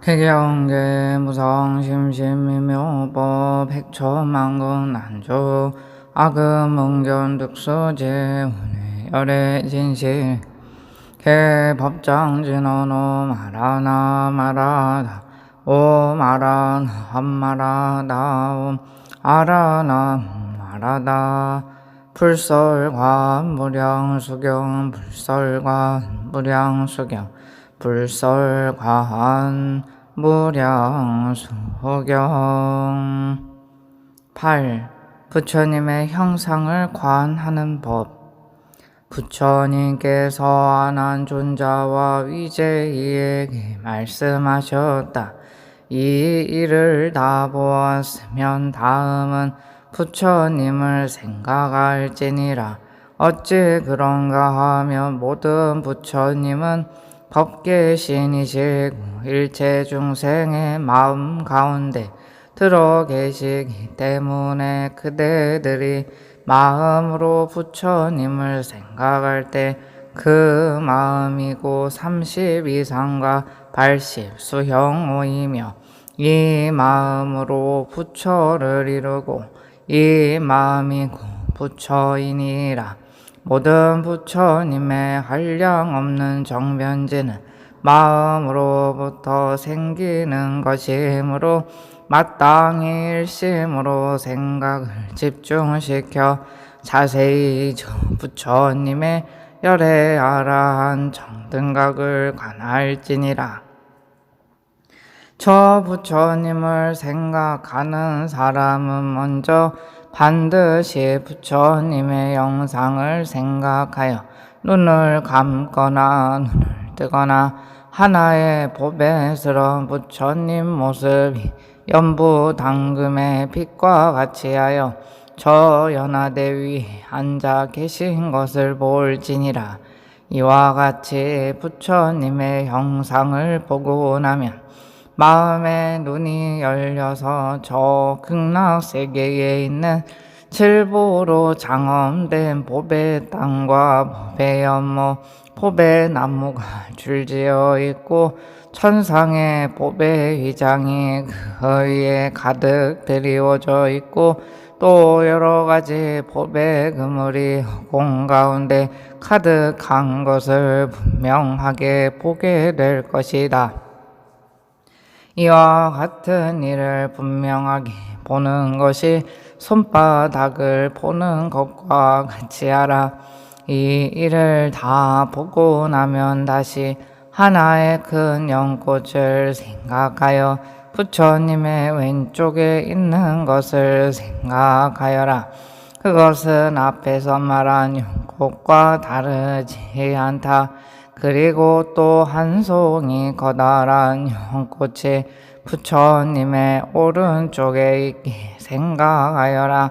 태경계 무성심심미묘법 백초만군 난조 악음응견 득수제운의 열애진실 개법장진언오 마라나 마라다 오 마라나 함마라다 옴 아라나 마라다 불설관 무량수경 불설관 무량수경 불설관 무량수경 8. 부처님의 형상을 관하는 법. 부처님께서 아난존자와 위제이에게 말씀하셨다. 이 일을 다 보았으면 다음은 부처님을 생각할지니라. 어찌 그런가 하면 모든 부처님은 법계신이시고 일체 중생의 마음 가운데 들어 계시기 때문에 그대들이 마음으로 부처님을 생각할 때 그 마음이고 30 이상과 80 수형오이며 이 마음으로 부처를 이루고 이 마음이고 부처이니라. 모든 부처님의 한량없는 정변지는 마음으로부터 생기는 것이므로 마땅히 일심으로 생각을 집중시켜 자세히 저 부처님의 열애아라한 정등각을 관할지니라. 저 부처님을 생각하는 사람은 먼저 반드시 부처님의 영상을 생각하여 눈을 감거나 눈을 뜨거나 하나의 보배스러운 부처님 모습이 연부 당금의 빛과 같이 하여 저 연화대 위에 앉아 계신 것을 볼지니라. 이와 같이 부처님의 형상을 보고 나면 마음의 눈이 열려서 저 극락세계에 있는 칠보로 장엄된 보배 땅과 보배 연못, 보배 나무가 줄지어 있고 천상의 보배 휘장이 그 위에 가득 드리워져 있고 또 여러 가지 보배 그물이 공 가운데 가득한 것을 분명하게 보게 될 것이다. 이와 같은 일을 분명하게 보는 것이 손바닥을 보는 것과 같이 하라. 이 일을 다 보고 나면 다시 하나의 큰 연꽃을 생각하여 부처님의 왼쪽에 있는 것을 생각하여라. 그것은 앞에서 말한 연꽃과 다르지 않다. 그리고 또 한 송이 커다란 연꽃이 부처님의 오른쪽에 있게 생각하여라.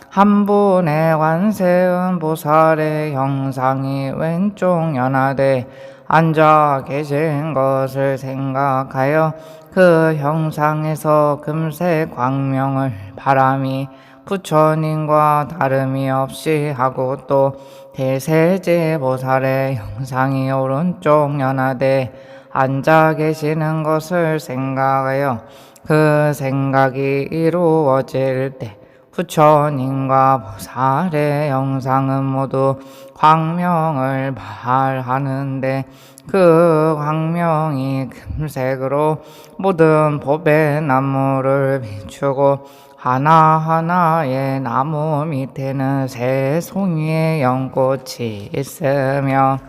한 분의 관세음 보살의 형상이 왼쪽 연화대 앉아 계신 것을 생각하여 그 형상에서 금색 광명을 바람이 부처님과 다름이 없이 하고 또 대세제 보살의 형상이 오른쪽 연화대 앉아 계시는 것을 생각하여 그 생각이 이루어질 때 부처님과 보살의 형상은 모두 광명을 발하는데 그 광명이 금색으로 모든 보배 나무를 비추고 하나하나의 나무 밑에는 세 송이의 연꽃이 있으며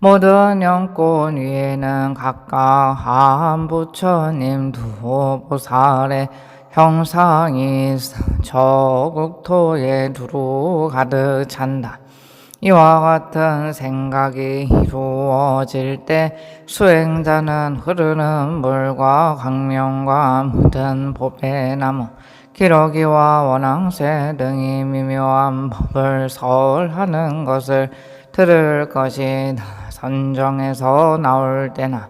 모든 연꽃 위에는 각각 한 부처님 두 보살의 형상이 저 국토에 두루 가득 찬다. 이와 같은 생각이 이루어질 때 수행자는 흐르는 물과 광명과 묻은 보배나무, 기러기와 원앙새 등이 미묘한 법을 설하는 것을 들을 것이다. 선정에서 나올 때나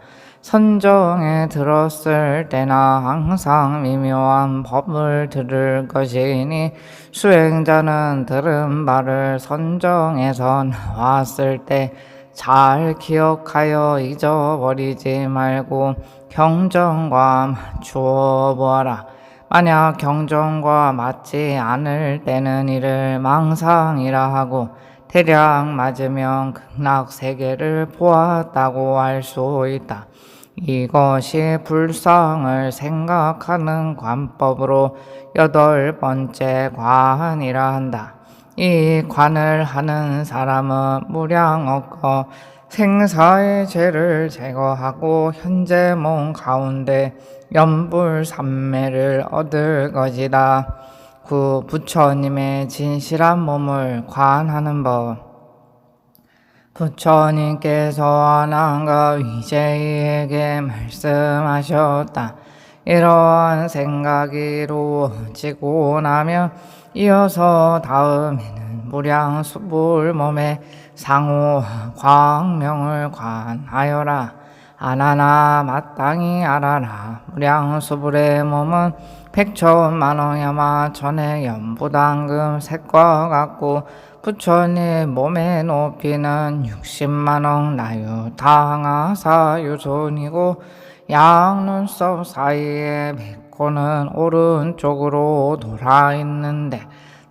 선정에 들었을 때나 항상 미묘한 법을 들을 것이니 수행자는 들은 바를 선정에서 나왔을 때 잘 기억하여 잊어버리지 말고 경전과 맞추어 보아라. 만약 경전과 맞지 않을 때는 이를 망상이라 하고 대략 맞으면 극락세계를 보았다고 할 수 있다. 이것이 불상을 생각하는 관법으로 8번째 관이라 한다. 이 관을 하는 사람은 무량억거 생사의 죄를 제거하고 현재 몸 가운데 연불삼매를 얻을 것이다. 그 부처님의 진실한 몸을 관하는 법. 부처님께서 아난과 위제이에게 말씀하셨다. 이러한 생각이 이루어지고 나면 이어서 다음에는 무량수불 몸의 상호 광명을 관하여라. 아나나 마땅히 알아라. 무량수불의 몸은 백천만원야마 전의 연부당금 색과 같고 부처님 몸의 높이는 60만억 나유 당하사 유손이고 양눈썹 사이에 백호는 오른쪽으로 돌아 있는데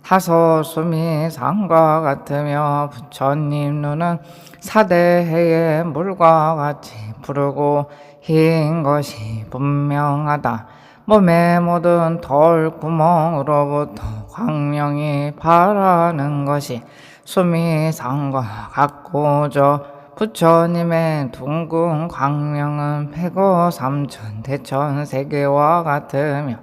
타서 숨이 산과 같으며 부처님 눈은 사대해의 물과 같이 푸르고 흰 것이 분명하다. 몸의 모든 털구멍으로부터 광명이 발하는 것이 숨이 산과 같고 저 부처님의 둥근 광명은 백억 삼천 대천 세계와 같으며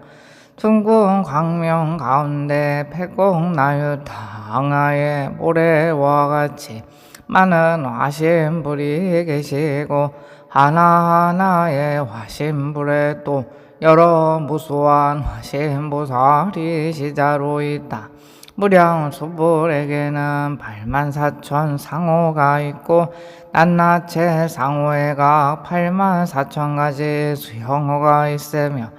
둥근 광명 가운데 백억 나유 당하의 모래와 같이 많은 화신불이 계시고 하나하나의 화신불에 또 여러 무수한 화신보살이 시자로 있다. 무량수불에게는 84,000 상호가 있고 낱낱의 상호에 각 84,000가지 수형호가 있으며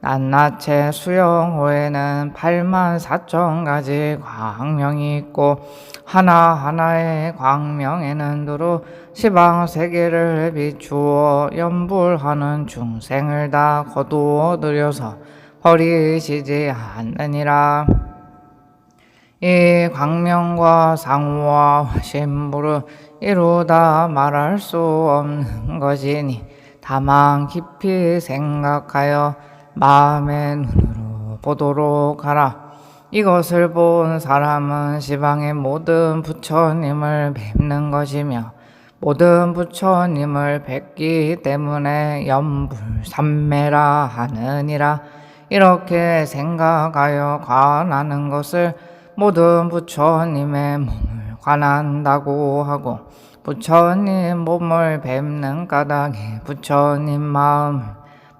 낱낱의 수형호에는 84,000가지 광명이 있고 하나하나의 광명에는 두루 시방세계를 비추어 연불하는 중생을 다 거두어 들여서 버리시지 않느니라. 이 광명과 상호와 화신불은 이루다 말할 수 없는 것이니 다만 깊이 생각하여 마음의 눈으로 보도록 하라. 이것을 본 사람은 시방의 모든 부처님을 뵙는 것이며 모든 부처님을 뵙기 때문에 연불삼매라 하느니라. 이렇게 생각하여 관하는 것을 모든 부처님의 몸을 관한다고 하고 부처님 몸을 뵙는 까닭에 부처님 마음을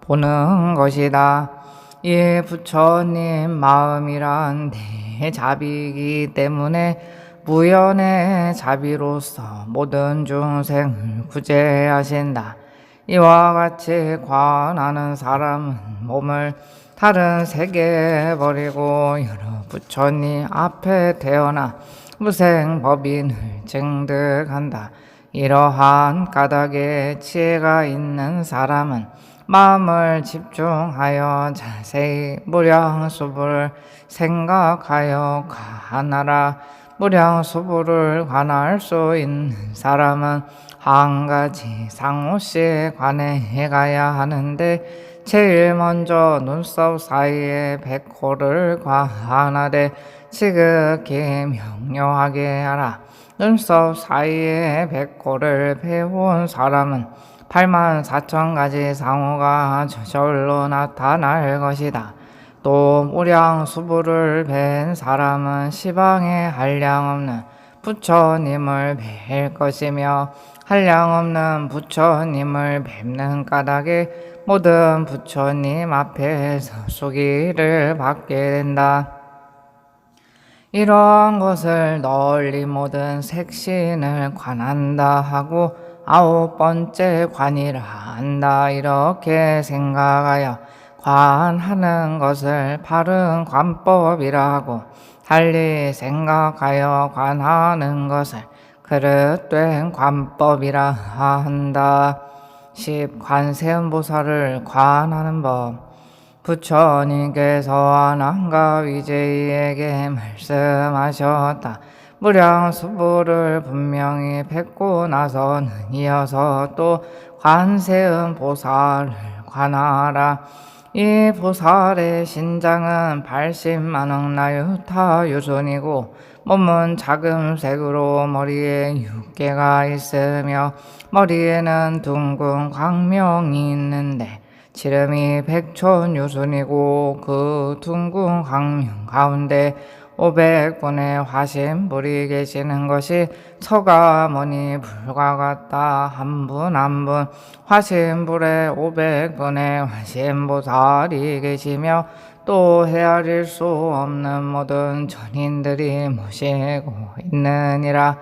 보는 것이다. 이 부처님 마음이란 대자비이기 때문에 무연의 자비로서 모든 중생을 구제하신다. 이와 같이 관하는 사람은 몸을 다른 세계에 버리고 여러 부처님 앞에 태어나 무생법인을 증득한다. 이러한 까닭에 지혜가 있는 사람은 마음을 집중하여 자세히 무량수불을 생각하여 관하라. 무량수불을 관할 수 있는 사람은 한 가지 상호시에 관해 가야 하는데 제일 먼저 눈썹 사이에 백호를 관하되 지극히 명료하게 하라. 눈썹 사이에 백호를 배운 사람은 84,000가지 상호가 저절로 나타날 것이다. 또 무량수불을 뵌 사람은 시방에 한량없는 부처님을 뵐 것이며 한량없는 부처님을 뵙는 까닭에 모든 부처님 앞에서 수기를 받게 된다. 이러한 것을 널리 모든 색신을 관한다 하고 9번째 관이라 한다. 이렇게 생각하여 관하는 것을 바른 관법이라 하고 달리 생각하여 관하는 것을 그릇된 관법이라 한다. 10. 관세음보살을 관하는 법. 부처님께서 안왕과 위제이에게 말씀하셨다. 무량수보를 분명히 뵙고 나서는 이어서 또 관세음보살을 관하라. 이 보살의 신장은 80만억 나유타 유순이고 몸은 자금색으로 머리에 6개가 있으며 머리에는 둥근 광명이 있는데 지름이 100촌 유순이고 그 둥근 광명 가운데 500분의 화신불이 계시는 것이 서가모니 불과 같다. 한 분 한 분 화신불에 500분의 화신보살이 계시며 또 헤아릴 수 없는 모든 전인들이 모시고 있느니라.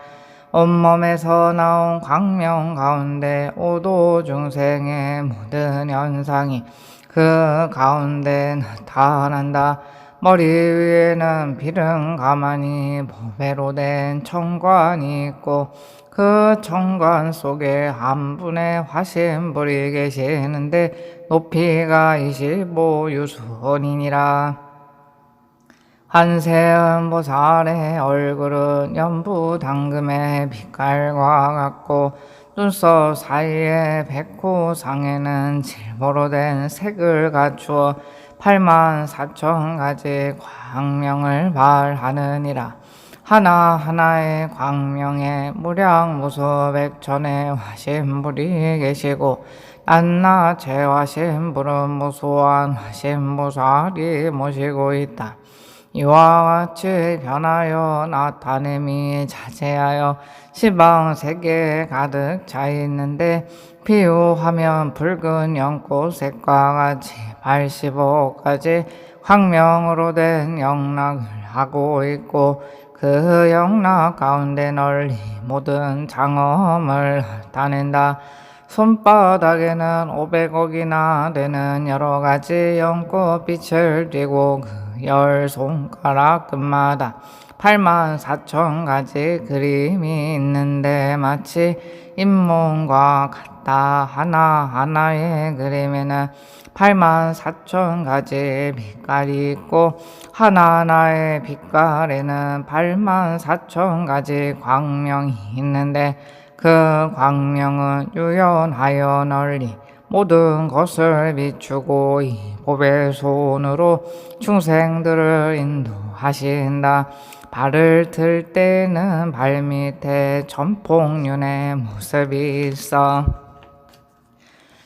온몸에서 나온 광명 가운데 오도 중생의 모든 현상이 그 가운데 나타난다. 머리 위에는 비른 가만히 보배로 된 청관이 있고 그 청관 속에 한 분의 화신불이 계시는데 높이가 25유순이니라. 관세음보살의 얼굴은 연부 당금의 빛깔과 같고 눈썹 사이에 백호상에는 질보로 된 색을 갖추어 84,000가지 광명을 발하느니라. 하나하나의 광명에 무량무수백천의 화신불이 계시고 낱낱 제 화신불은 무수한 화신보살이 모시고 있다. 이와 같이 변하여 나타냄이 자제하여 시방 세계에 가득 차 있는데 비유하면 붉은 연꽃색과 같이 85가지 광명으로 된 영락을 하고 있고 그 영락 가운데 널리 모든 장엄을 나타낸다. 손바닥에는 500억이나 되는 여러 가지 연꽃빛을 띠고 그 10손가락 끝마다 84,000가지 그림이 있는데 마치 잇몸과 같다. 하나하나의 그림에는 84,000가지 빛깔이 있고 하나하나의 빛깔에는 84,000가지 광명이 있는데 그 광명은 유연하여 널리 모든 것을 비추고 이 보배손으로 중생들을 인도하신다. 발을 들 때는 발밑에 전폭륜의 모습이 있어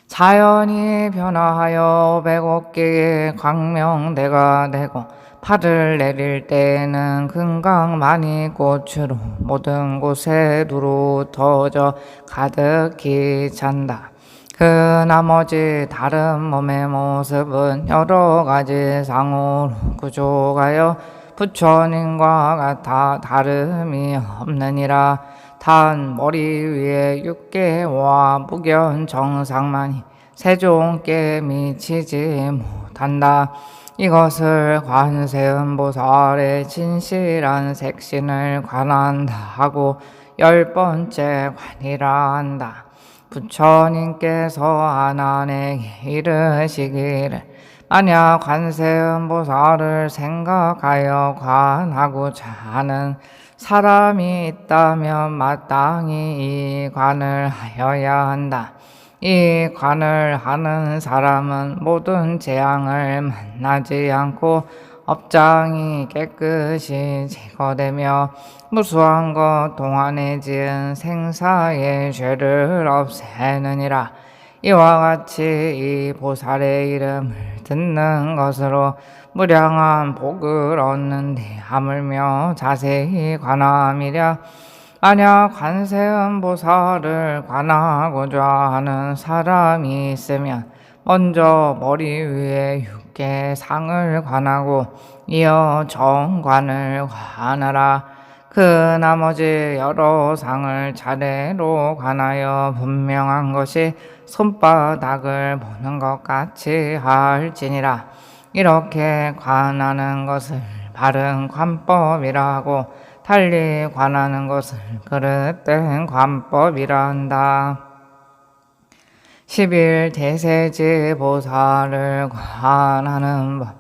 자연이 변화하여 500억개의 광명대가 되고 팔을 내릴 때에는 금강만이 꽃으로 모든 곳에 두루 터져 가득히 찬다. 그 나머지 다른 몸의 모습은 여러 가지 상으로 구족하여 부처님과 같아 다름이 없느니라. 단 머리 위에 6개와 무견 정상만이 세종께 미치지 못한다. 이것을 관세음보살의 진실한 색신을 관한다 하고 10번째 관이라 한다. 부처님께서 아난에게 이르시기를 만약 관세음보살을 생각하여 관하고자 하는 사람이 있다면 마땅히 이 관을 하여야 한다. 이 관을 하는 사람은 모든 재앙을 만나지 않고 업장이 깨끗이 제거되며 무수한 것 동안에 지은 생사의 죄를 없애느니라. 이와 같이 이 보살의 이름을 듣는 것으로 무량한 복을 얻는데 하물며 자세히 관함이랴. 만약 관세음보살을 관하고자 하는 사람이 있으면 먼저 머리 위에 6개 상을 관하고 이어 정관을 관하라. 그 나머지 여러 상을 차례로 관하여 분명한 것이 손바닥을 보는 것 같이 할지니라. 이렇게 관하는 것을 바른 관법이라 하고 달리 관하는 것을 그릇된 관법이라 한다. 10일 대세지 보살을 관하는 법.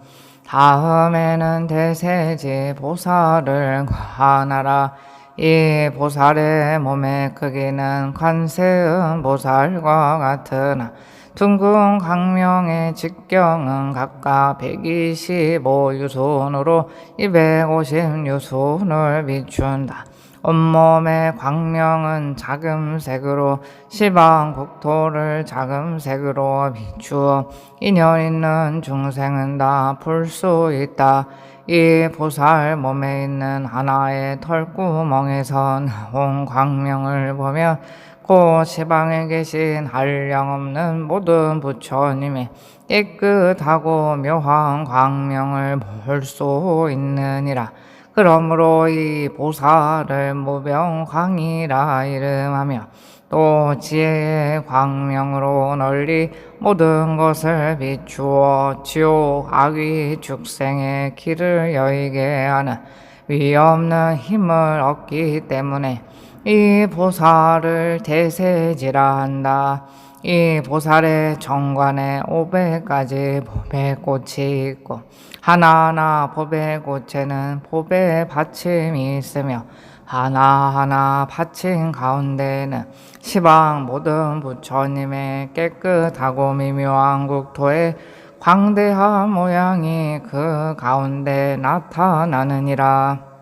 다음에는 대세지 보살을 관하라. 이 보살의 몸의 크기는 관세음 보살과 같으나 둥근 광명의 직경은 각각 125유순으로 250유순을 비춘다. 온몸의 광명은 자금색으로 시방국토를 자금색으로 비추어 인연 있는 중생은 다 볼 수 있다. 이 보살 몸에 있는 하나의 털구멍에서 나온 광명을 보면 곧 시방에 계신 한량없는 모든 부처님의 깨끗하고 묘한 광명을 볼 수 있느니라. 그러므로 이 보살을 무병광이라 이름하며 또 지혜의 광명으로 널리 모든 것을 비추어 지옥 악귀 축생의 길을 여의게 하는 위없는 힘을 얻기 때문에 이 보살을 대세지라 한다. 이 보살의 정관에 500가지 법의 꽃이 있고 하나하나 법의 꽃에는 법의 받침이 있으며 하나하나 받침 가운데에는 시방 모든 부처님의 깨끗하고 미묘한 국토의 광대한 모양이 그 가운데 나타나느니라.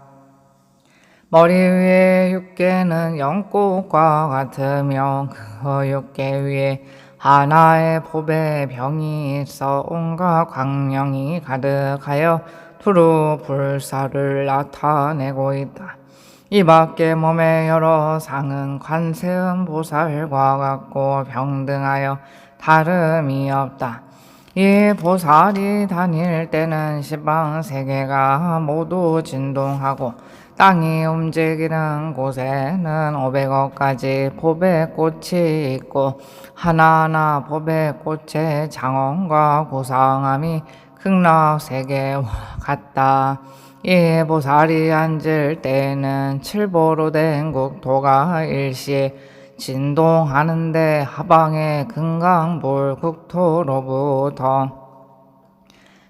머리 위에 육계는 연꽃과 같으며 그 육계 위에 하나의 법의 병이 있어 온갖 광명이 가득하여 두루 불사를 나타내고 있다. 이 밖에 몸의 여러 상은 관세음 보살과 같고 평등하여 다름이 없다. 이 보살이 다닐 때는 시방 세계가 모두 진동하고 땅이 움직이는 곳에는 500억 가지 법의 꽃이 있고 하나하나 법의 꽃의 장엄과 고상함이 극락세계와 같다. 이 보살이 앉을 때에는 칠보로 된 국토가 일시에 진동하는데 하방의 금강불 국토로부터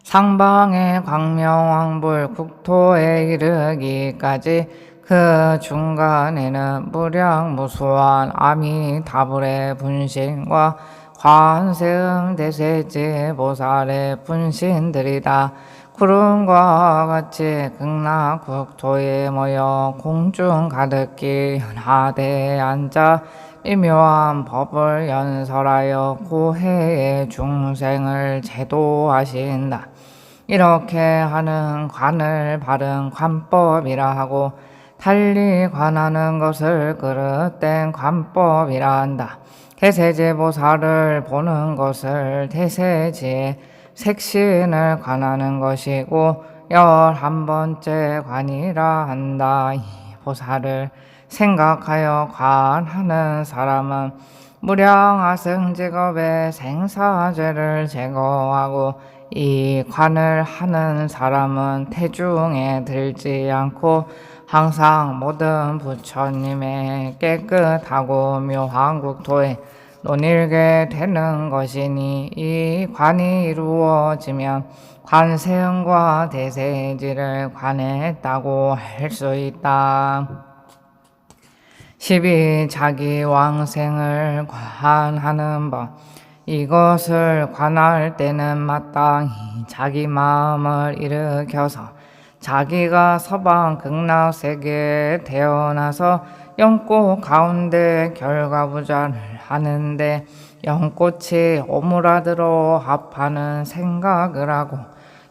상방의 광명왕불 국토에 이르기까지 그 중간에는 무량무수한 아미다불의 분신과 관세음 대세지 보살의 분신들이다. 구름과 같이 극락국토에 모여 공중 가득히 연하대에 앉아 미묘한 법을 연설하여 구해의 중생을 제도하신다. 이렇게 하는 관을 바른 관법이라 하고 달리 관하는 것을 그릇된 관법이라 한다. 대세지 보살을 보는 것을 대세지의 색신을 관하는 것이고 11번째 관이라 한다. 이 보살을 생각하여 관하는 사람은 무량아승직업의 생사죄를 제거하고 이 관을 하는 사람은 태중에 들지 않고 항상 모든 부처님의 깨끗하고 묘한 국토에 논일게 되는 것이니 이 관이 이루어지면 관세음과 대세지를 관했다고 할 수 있다. 12. 자기 왕생을 관하는 법. 이것을 관할 때는 마땅히 자기 마음을 일으켜서 자기가 서방 극락세계에 태어나서 연꽃 가운데 결과부자를 하는데 연꽃이 오므라들어 합하는 생각을 하고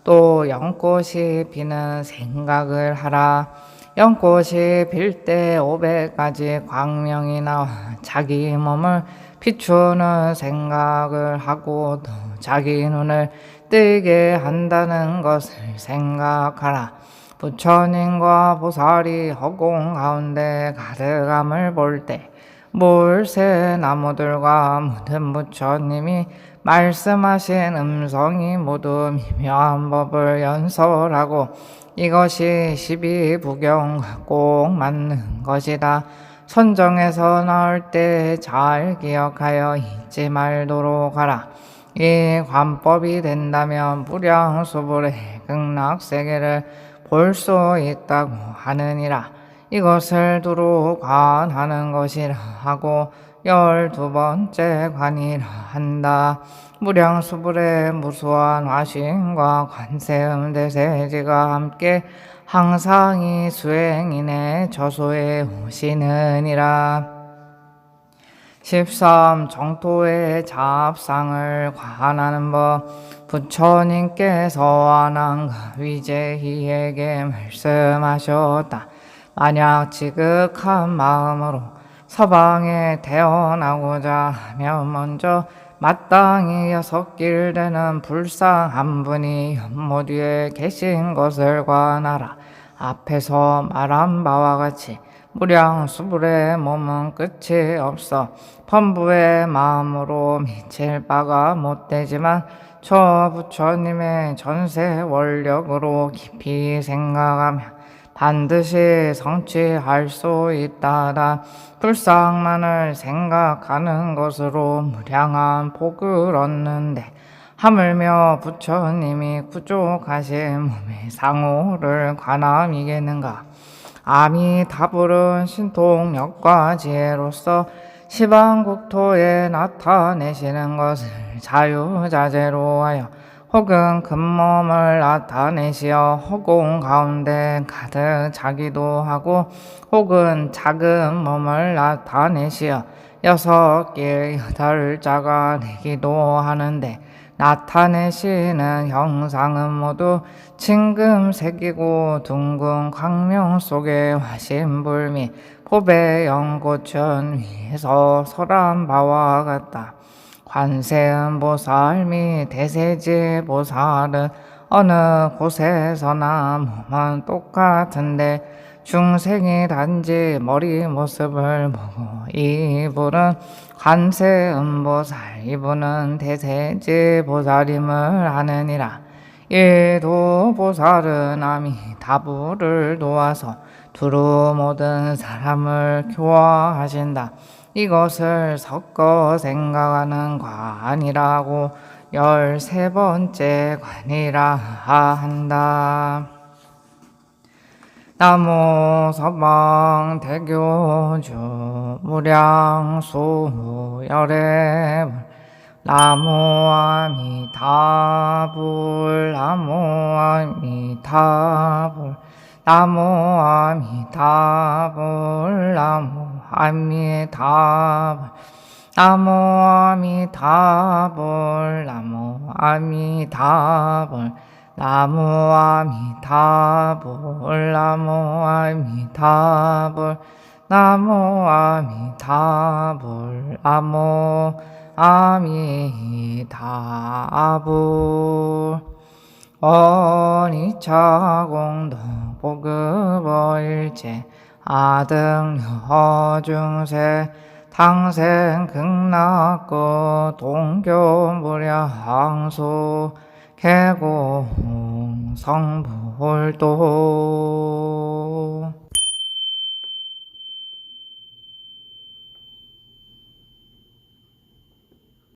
또 연꽃이 피는 생각을 하라. 연꽃이 필 때 500가지 광명이 나와 자기 몸을 비추는 생각을 하고 또 자기 눈을 뜨게 한다는 것을 생각하라. 부처님과 보살이 허공 가운데 가득함을 볼 때 물새 나무들과 모든 부처님이 말씀하신 음성이 모두 미묘한 법을 연설하고 이것이 12부경과 꼭 맞는 것이다. 선정에서 나올 때 잘 기억하여 잊지 말도록 하라. 이 관법이 된다면 무량수불의 극락세계를 볼 수 있다고 하느니라. 이것을 두루 관하는 것이라 하고 12번째 관이라 한다. 무량수불의 무수한 화신과 관세음 대세지가 함께 항상 이 수행인의 저소에 오시느니라. 13. 정토의 잡상을 관하는 법. 부처님께서 아난과 위제희에게 말씀하셨다. 만약 지극한 마음으로 서방에 태어나고자 하면 먼저 마땅히 6길 되는 불상 한 분이 연못 위에 계신 것을 관하라. 앞에서 말한 바와 같이 무량수불의 몸은 끝이 없어 범부의 마음으로 미칠 바가 못되지만 저 부처님의 전세 원력으로 깊이 생각하며 반드시 성취할 수 있다다. 불상만을 생각하는 것으로 무량한 복을 얻는데 하물며 부처님이 구족하신 몸의 상호를 관함이겠는가. 아미타불은 신통력과 지혜로서 시방국토에 나타내시는 것을 자유자재로 하여 혹은 큰 몸을 나타내시어 허공 가운데 가득 차기도 하고 혹은 작은 몸을 나타내시어 6길 8자가 되기도 하는데 나타내시는 형상은 모두 징금색이고 둥근 광명 속의 화신불 및 법의 연꽃천 위에서 설한 바와 같다. 관세음 보살 및 대세지 보살은 어느 곳에서나 몸은 똑같은데 중생이 단지 머리 모습을 보고 이분은 관세음 보살, 이분은 대세지 보살임을 하느니라. 이도 보살은 아미타불을 도와서 두루 모든 사람을 교화하신다. 이것을 섞어 생각하는 관이라고 13번째 관이라 한다. 나무 서방 대교주 무량수 열애불 나무 아미타불 나무 아미타불 나무 아미타불 나무 아미타불 나무 아미타불 나무 아미타불 나무 아미타불 나무 아미타불 나무 아미타불 나무 아미타불 어니차공동 보급어일체 아등여 중세 당생 극락고 동교무량수 개공 성불도